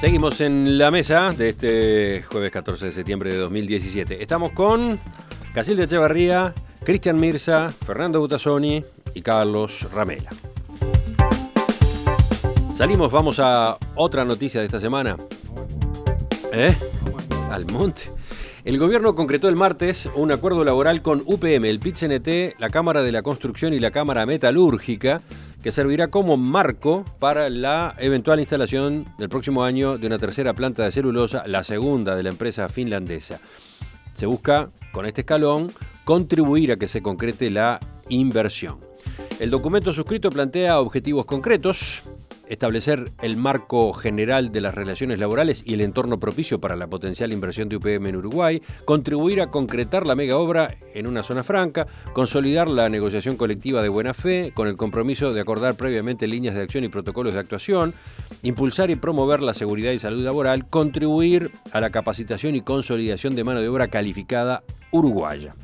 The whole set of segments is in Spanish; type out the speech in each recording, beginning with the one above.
Seguimos en la mesa de este jueves 14 de septiembre de 2017. Estamos con Casilda Echevarría, Cristian Mirza, Fernando Butazzoni y Carlos Ramela. Salimos, vamos a otra noticia de esta semana. Al monte. El gobierno concretó el martes un acuerdo laboral con UPM, el PIT-CNT, la Cámara de la Construcción y la Cámara Metalúrgica, que servirá como marco para la eventual instalación del próximo año de una tercera planta de celulosa, la segunda de la empresa finlandesa. Se busca, con este escalón, contribuir a que se concrete la inversión. El documento suscrito plantea objetivos concretos: establecer el marco general de las relaciones laborales y el entorno propicio para la potencial inversión de UPM en Uruguay, contribuir a concretar la mega obra en una zona franca, consolidar la negociación colectiva de buena fe, con el compromiso de acordar previamente líneas de acción y protocolos de actuación, impulsar y promover la seguridad y salud laboral, contribuir a la capacitación y consolidación de mano de obra calificada uruguaya.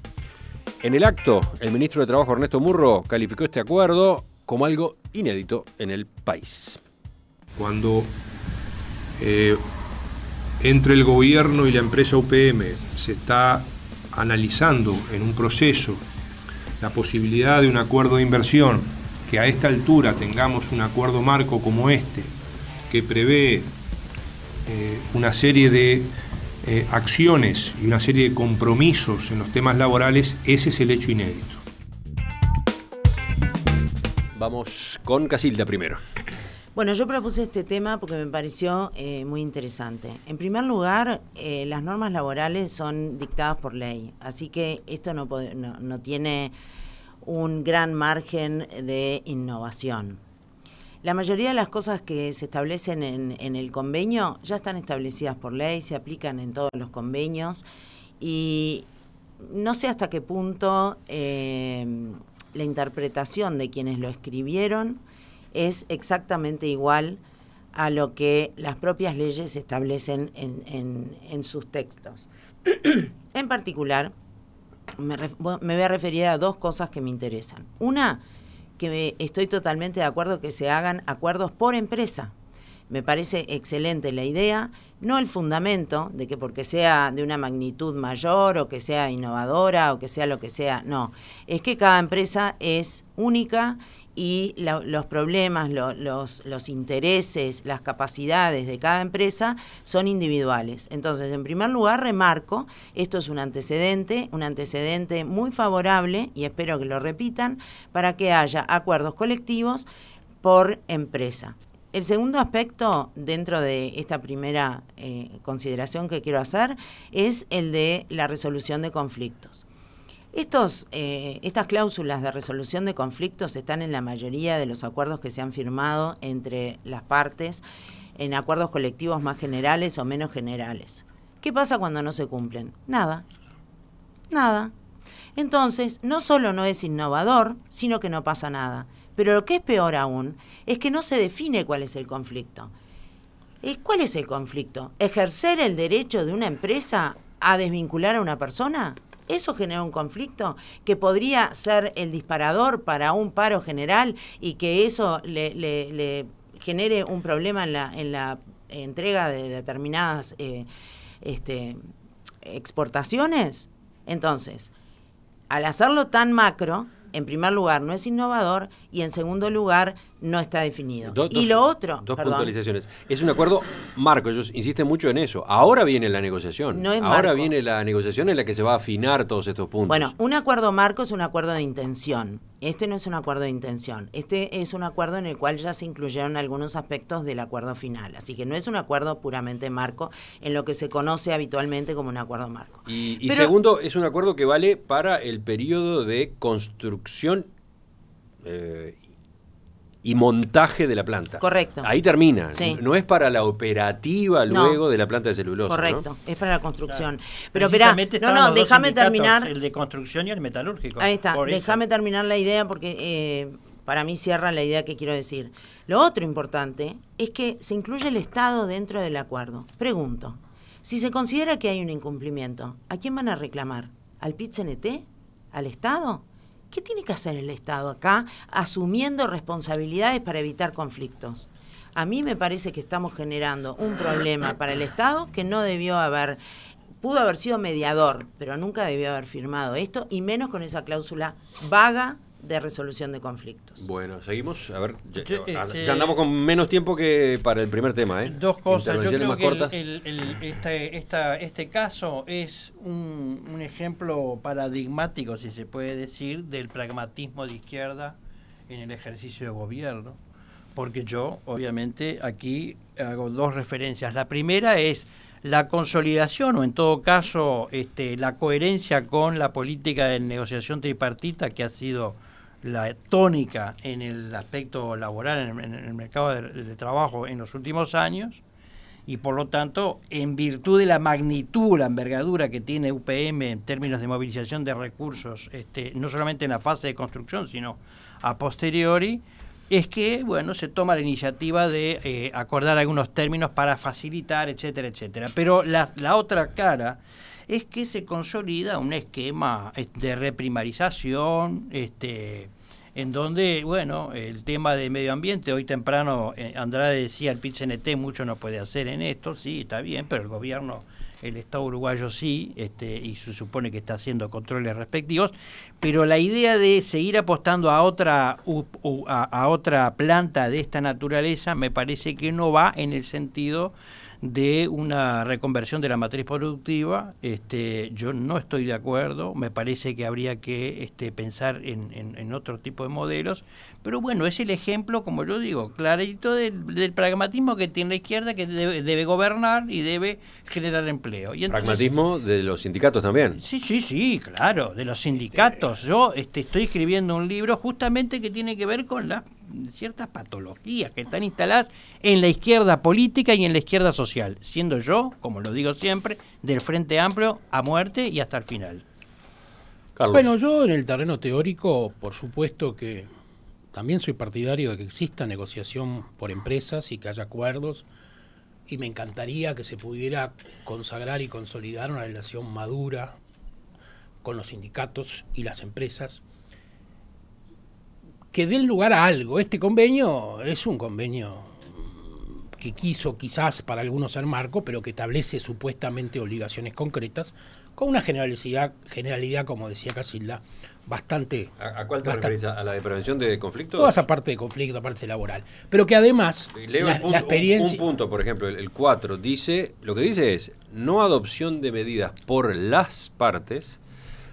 En el acto, el ministro de Trabajo, Ernesto Murro, calificó este acuerdo como algo inédito en el país. Cuando entre el gobierno y la empresa UPM se está analizando en un proceso la posibilidad de un acuerdo de inversión, que a esta altura tengamos un acuerdo marco como este, que prevé una serie de acciones y una serie de compromisos en los temas laborales, ese es el hecho inédito. Vamos con Casilda primero. Bueno, yo propuse este tema porque me pareció muy interesante. En primer lugar, las normas laborales son dictadas por ley, así que esto no tiene un gran margen de innovación. La mayoría de las cosas que se establecen en el convenio ya están establecidas por ley, se aplican en todos los convenios y no sé hasta qué punto la interpretación de quienes lo escribieron es exactamente igual a lo que las propias leyes establecen en sus textos. En particular, me voy a referir a dos cosas que me interesan. Una, que estoy totalmente de acuerdo que se hagan acuerdos por empresa. Me parece excelente la idea, no el fundamento de que porque sea de una magnitud mayor o que sea innovadora o que sea lo que sea, no. Es que cada empresa es única y los problemas, los intereses, las capacidades de cada empresa son individuales. Entonces, en primer lugar, remarco, esto es un antecedente muy favorable, y espero que lo repitan, para que haya acuerdos colectivos por empresa. El segundo aspecto dentro de esta primera consideración que quiero hacer es el de la resolución de conflictos. Estas cláusulas de resolución de conflictos están en la mayoría de los acuerdos que se han firmado entre las partes, en acuerdos colectivos más generales o menos generales. ¿Qué pasa cuando no se cumplen? Nada. Entonces, no solo no es innovador, sino que no pasa nada. Pero lo que es peor aún es que no se define cuál es el conflicto. ¿Cuál es el conflicto? ¿Ejercer el derecho de una empresa a desvincular a una persona? ¿Eso genera un conflicto que podría ser el disparador para un paro general y que eso le genere un problema en la entrega de determinadas exportaciones? Entonces, al hacerlo tan macro, en primer lugar, no es innovador y en segundo lugar, no está definido. Y lo otro... Dos puntualizaciones. Es un acuerdo marco, ellos insisten mucho en eso. Ahora viene la negociación. No es Ahora marco. viene la negociación en la que se va a afinar todos estos puntos. Bueno, un acuerdo marco es un acuerdo de intención. Este no es un acuerdo de intención. Este es un acuerdo en el cual ya se incluyeron algunos aspectos del acuerdo final. Así que no es un acuerdo puramente marco en lo que se conoce habitualmente como un acuerdo marco. Y segundo, es un acuerdo que vale para el periodo de construcción y montaje de la planta. Correcto. Ahí termina. Sí. No es para la operativa luego de la planta de celulosa. Correcto, ¿no? es para la construcción. Claro. Pero esperá, déjame terminar. El de construcción y el metalúrgico. Ahí está, déjame terminar la idea porque para mí cierra la idea que quiero decir. Lo otro importante es que se incluye el Estado dentro del acuerdo. Pregunto, si se considera que hay un incumplimiento, ¿a quién van a reclamar? ¿Al PIT-CNT? ¿Al Estado? ¿Qué tiene que hacer el Estado acá asumiendo responsabilidades para evitar conflictos? A mí me parece que estamos generando un problema para el Estado que no debió haber, pudo haber sido mediador, pero nunca debió haber firmado esto, y menos con esa cláusula vaga de resolución de conflictos. Bueno, seguimos. A ver, ya andamos con menos tiempo que para el primer tema, ¿eh? Dos cosas. Yo creo más que cortas. este caso es un ejemplo paradigmático, si se puede decir, del pragmatismo de izquierda en el ejercicio de gobierno. Porque yo, obviamente, aquí hago dos referencias. La primera es la consolidación, o en todo caso, la coherencia con la política de negociación tripartita que ha sido la tónica en el aspecto laboral, en el mercado de trabajo en los últimos años, y por lo tanto, en virtud de la magnitud, la envergadura que tiene UPM en términos de movilización de recursos, no solamente en la fase de construcción, sino a posteriori, es que, bueno, se toma la iniciativa de acordar algunos términos para facilitar, etcétera, etcétera. Pero la otra cara es que se consolida un esquema de reprimarización, en donde, bueno, el tema de medio ambiente, hoy temprano Andrade decía, el PIT-CNT mucho no puede hacer en esto, sí, está bien, pero el gobierno, el Estado uruguayo sí, y se supone que está haciendo controles respectivos, pero la idea de seguir apostando a otra planta de esta naturaleza me parece que no va en el sentido de una reconversión de la matriz productiva. Yo no estoy de acuerdo, me parece que habría que pensar en otro tipo de modelos, pero bueno, es el ejemplo, como yo digo, clarito del pragmatismo que tiene la izquierda, que debe gobernar y debe generar empleo. Y entonces, pragmatismo de los sindicatos también. Sí, claro, de los sindicatos. Yo estoy escribiendo un libro justamente que tiene que ver con las ciertas patologías que están instaladas en la izquierda política y en la izquierda social, siendo yo, como lo digo siempre, del Frente Amplio a muerte y hasta el final. Carlos. Bueno, yo en el terreno teórico, por supuesto que también soy partidario de que exista negociación por empresas y que haya acuerdos, y me encantaría que se pudiera consagrar y consolidar una relación madura con los sindicatos y las empresas que den lugar a algo. Este convenio es un convenio que quiso quizás para algunos ser marco, pero que establece supuestamente obligaciones concretas con una generalidad, como decía Casilda, bastante... ¿A cuál te referís? ¿A la de prevención de conflictos? Toda esa parte de conflicto, parte laboral. Pero que además, leo la experiencia... Un punto, por ejemplo, el 4, dice, lo que dice es, no adopción de medidas por las partes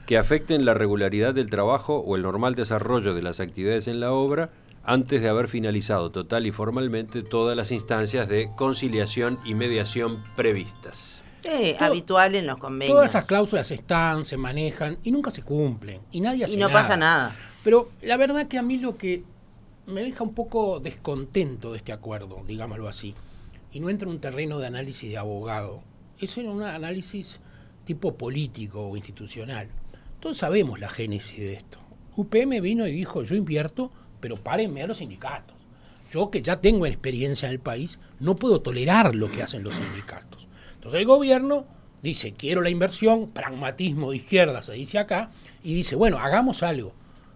que afecten la regularidad del trabajo o el normal desarrollo de las actividades en la obra antes de haber finalizado total y formalmente todas las instancias de conciliación y mediación previstas. Habitual en los convenios. Todas esas cláusulas están, se manejan y nunca se cumplen. Y nadie hace nada. Y no pasa nada. Pero la verdad que a mí lo que me deja un poco descontento de este acuerdo, digámoslo así, y no entra en un terreno de análisis de abogado, es en un análisis tipo político o institucional. Todos sabemos la génesis de esto. UPM vino y dijo, yo invierto, pero párenme a los sindicatos. Yo, que ya tengo experiencia en el país, no puedo tolerar lo que hacen los sindicatos. Entonces el gobierno dice, quiero la inversión, pragmatismo de izquierda se dice acá, y dice, bueno, hagamos algo.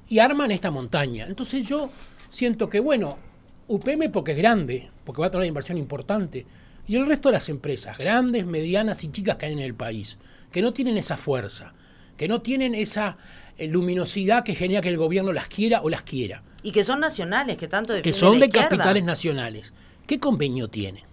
Y arman esta montaña. Entonces yo siento que, bueno, UPM porque es grande, porque va a tener una inversión importante, y el resto de las empresas, grandes, medianas y chicas que hay en el país, que no tienen esa fuerza, que no tienen esa luminosidad que genera que el gobierno las quiera o las quiera. Y que son nacionales, que tanto defienden que son la de izquierda. capitales nacionales. ¿Qué convenio tienen?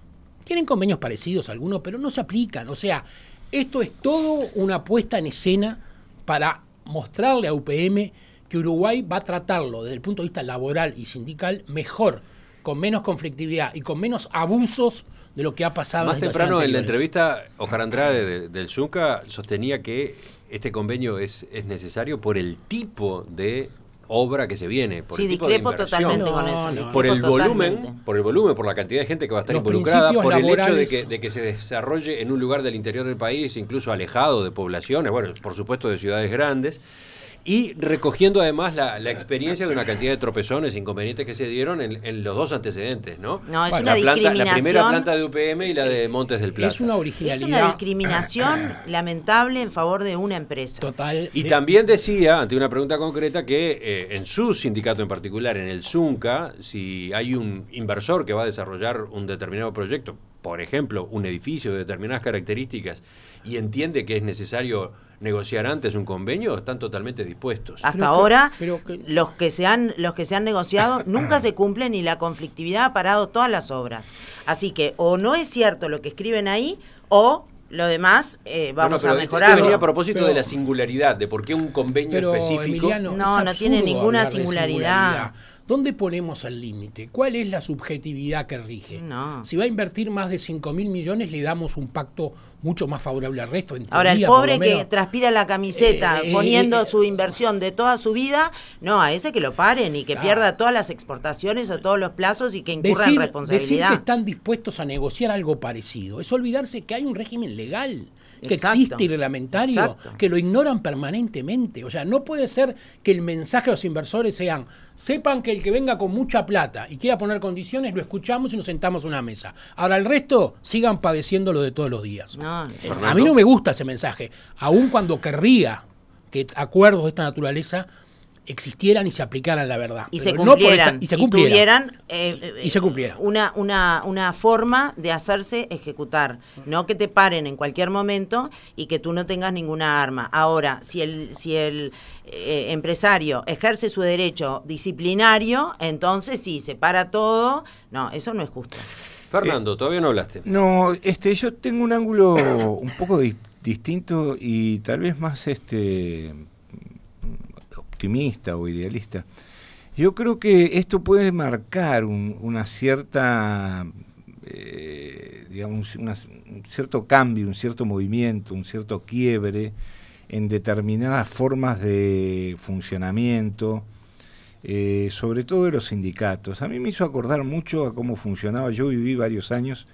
Tienen convenios parecidos algunos, pero no se aplican. O sea, esto es todo una puesta en escena para mostrarle a UPM que Uruguay va a tratarlo desde el punto de vista laboral y sindical mejor, con menos conflictividad y con menos abusos de lo que ha pasado. Más temprano en la entrevista, Oscar Andrade del Zucca sostenía que este convenio es necesario por el tipo de obra que se viene, por el tipo de inversión, totalmente con eso. Por el volumen, por la cantidad de gente que va a estar involucrada, por el hecho de que se desarrolle en un lugar del interior del país, incluso alejado de poblaciones, bueno, por supuesto de ciudades grandes. Y recogiendo además la experiencia de una cantidad de tropezones, inconvenientes que se dieron en los dos antecedentes, ¿no? No, es Bueno, una discriminación. La primera planta de UPM y la de Montes del Plata. Es una originalidad. Es una discriminación lamentable en favor de una empresa. total. Y también decía, ante una pregunta concreta, que en su sindicato en particular, en el ZUNCA, si hay un inversor que va a desarrollar un determinado proyecto, por ejemplo, un edificio de determinadas características, y entiende que es necesario negociar antes un convenio, están totalmente dispuestos. Hasta ahora, pero los que se han negociado nunca se cumplen y la conflictividad ha parado todas las obras. Así que o no es cierto lo que escriben ahí, o lo demás vamos a mejorarlo. Esto venía a propósito Pero- de la singularidad, de por qué un convenio Pero, específico. Emiliano, No, es no tiene absurdo ninguna hablar de singularidad. ¿Dónde ponemos el límite? ¿Cuál es la subjetividad que rige? No. Si va a invertir más de 5.000 millones, le damos un pacto mucho más favorable al resto. En Ahora, el teoría, por pobre lo menos. que transpira la camiseta poniendo eh, su inversión de toda su vida, no, a ese que lo paren y que Claro. pierda todas las exportaciones o todos los plazos y que incurra en Decir responsabilidad. que están dispuestos a negociar algo parecido es olvidarse que hay un régimen legal, que Exacto. existe y reglamentario, Exacto. que lo ignoran permanentemente. O sea, no puede ser que el mensaje a los inversores sepan que el que venga con mucha plata y quiera poner condiciones, lo escuchamos y nos sentamos a una mesa. Ahora, el resto sigan padeciendo lo de todos los días. No, A mí no me gusta ese mensaje, aun cuando querría que acuerdos de esta naturaleza existieran y se aplicaran a la verdad. y Pero se no por cumplieran, y se cumplieran. tuvieran Y se cumpliera. una forma de hacerse ejecutar, no que te paren en cualquier momento y que tú no tengas ninguna arma. Ahora, si el empresario ejerce su derecho disciplinario, entonces sí, se para todo. No, eso no es justo. Fernando, todavía no hablaste. No, yo tengo un ángulo un poco distinto y tal vez más optimista o idealista. Yo creo que esto puede marcar una cierta, digamos, un cierto cambio, un cierto movimiento, un cierto quiebre en determinadas formas de funcionamiento, sobre todo de los sindicatos. A mí me hizo acordar mucho a cómo funcionaba, yo viví varios años,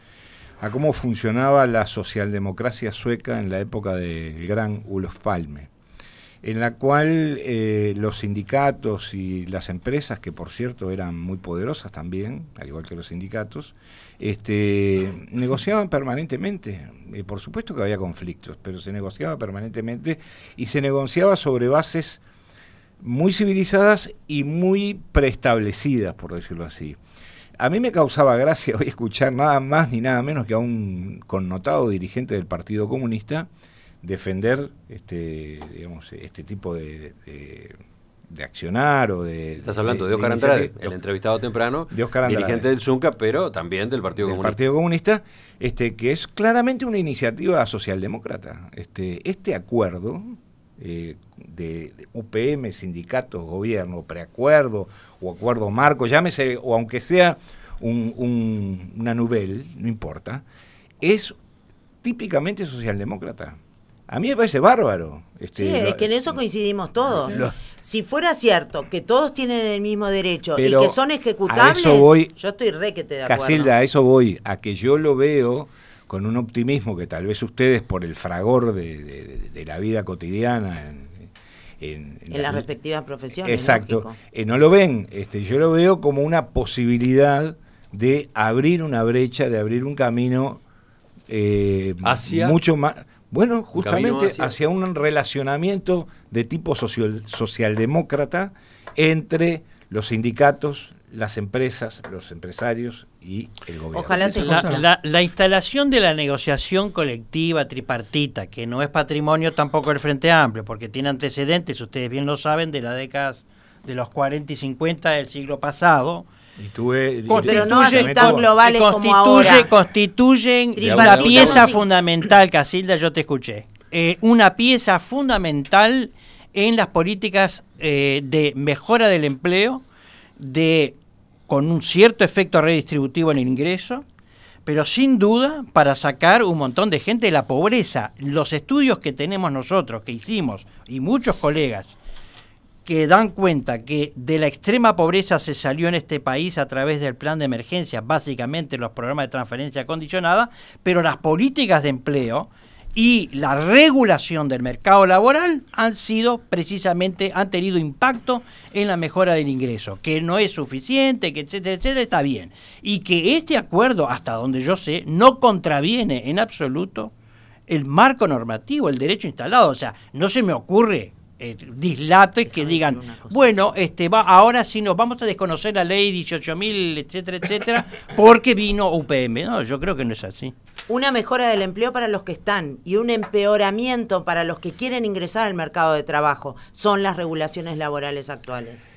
a cómo funcionaba la socialdemocracia sueca en la época del gran Olof Palme, en la cual los sindicatos y las empresas, que por cierto eran muy poderosas también, al igual que los sindicatos, negociaban permanentemente. Por supuesto que había conflictos, pero se negociaba permanentemente y se negociaba sobre bases muy civilizadas y muy preestablecidas, por decirlo así. A mí me causaba gracia hoy escuchar nada más ni nada menos que a un connotado dirigente del Partido Comunista defender digamos, este tipo de accionar o de... Estás hablando de Óscar Andrade, el iniciativa- entrevistado temprano, de Óscar Andrade. dirigente del ZUNCA, pero también del Partido del Comunista. Partido Comunista, que es claramente una iniciativa socialdemócrata. Este acuerdo de UPM, sindicatos, gobierno, preacuerdo o acuerdo marco, llámese, o aunque sea una nouvelle, no importa, es típicamente socialdemócrata. A mí me parece bárbaro. Sí, es que en eso coincidimos todos. Si fuera cierto que todos tienen el mismo derecho y Pero que son ejecutables, a eso voy, yo estoy requete de acuerdo. Casilda, a eso voy, a que yo lo veo con un optimismo que tal vez ustedes, por el fragor de la vida cotidiana en las respectivas profesiones. exacto, lógico. no lo ven. Yo lo veo como una posibilidad de abrir una brecha, de abrir un camino Hacia mucho más, bueno, un camino justamente hacia un relacionamiento de tipo socialdemócrata entre los sindicatos, las empresas, los empresarios y el gobierno. Ojalá se La instalación de la negociación colectiva tripartita, que no es patrimonio tampoco del Frente Amplio, porque tiene antecedentes, ustedes bien lo saben, de las décadas de los 40 y 50 del siglo pasado. Y tuve, pero no así tan globales como ahora. Constituyen Tripartita una pieza no, sí. fundamental, Casilda, yo te escuché. Una pieza fundamental en las políticas de mejora del empleo, con un cierto efecto redistributivo en el ingreso, pero sin duda para sacar un montón de gente de la pobreza. Los estudios que tenemos nosotros, que hicimos, y muchos colegas, que dan cuenta que de la extrema pobreza se salió en este país a través del plan de emergencia, básicamente los programas de transferencia condicionada, pero las políticas de empleo y la regulación del mercado laboral han tenido impacto en la mejora del ingreso, que no es suficiente, que etcétera, etcétera, está bien. Y que este acuerdo, hasta donde yo sé, no contraviene en absoluto el marco normativo, el derecho instalado. O sea, no se me ocurre dislates que digan, bueno, ahora sí nos vamos a desconocer la ley 18.000, etcétera, etcétera, porque vino UPM. No, yo creo que no es así. Una mejora del empleo para los que están y un empeoramiento para los que quieren ingresar al mercado de trabajo son las regulaciones laborales actuales.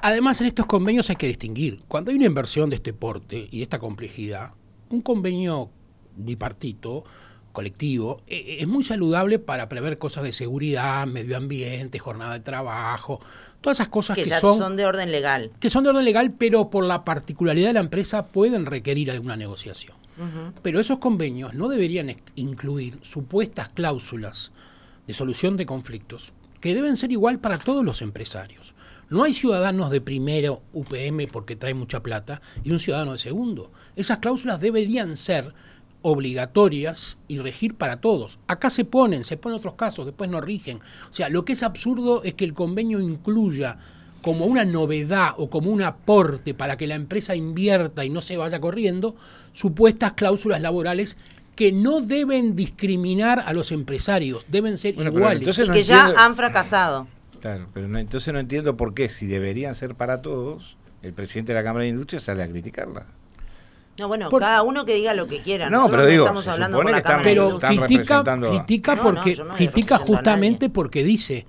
Además, en estos convenios hay que distinguir. Cuando hay una inversión de este porte y de esta complejidad, un convenio bipartito, colectivo, es muy saludable para prever cosas de seguridad, medio ambiente, jornada de trabajo, todas esas cosas que ya son de orden legal. Que son de orden legal, pero por la particularidad de la empresa pueden requerir alguna negociación. Pero esos convenios no deberían incluir supuestas cláusulas de solución de conflictos que deben ser igual para todos los empresarios. No hay ciudadanos de primero UPM porque trae mucha plata y un ciudadano de segundo. Esas cláusulas deberían ser obligatorias y regir para todos. Acá se ponen otros casos, después no rigen. O sea, lo que es absurdo es que el convenio incluya como una novedad o como un aporte para que la empresa invierta y no se vaya corriendo, supuestas cláusulas laborales que no deben discriminar a los empresarios, deben ser iguales. Y que ya han fracasado. Claro, pero entonces no entiendo por qué, si deberían ser para todos, el presidente de la Cámara de Industria sale a criticarla. No, bueno, cada uno que diga lo que quiera. No, pero digo, estamos hablando por la Cámara pero de Industria. critica justamente porque dice,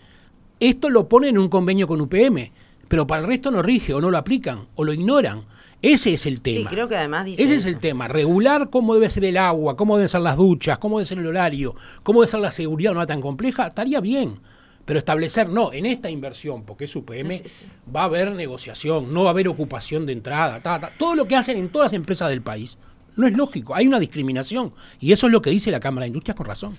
esto lo pone en un convenio con UPM, pero para el resto no rige o no lo aplican o lo ignoran. Ese es el tema. Sí, creo que además dice Ese eso. es el tema, regular cómo debe ser el agua, cómo deben ser las duchas, cómo debe ser el horario, cómo debe ser la seguridad no tan compleja, estaría bien. Pero establecer, no, en esta inversión, porque es UPM, va a haber negociación, no va a haber ocupación de entrada, todo lo que hacen en todas las empresas del país, no es lógico, hay una discriminación, y eso es lo que dice la Cámara de Industria con razón.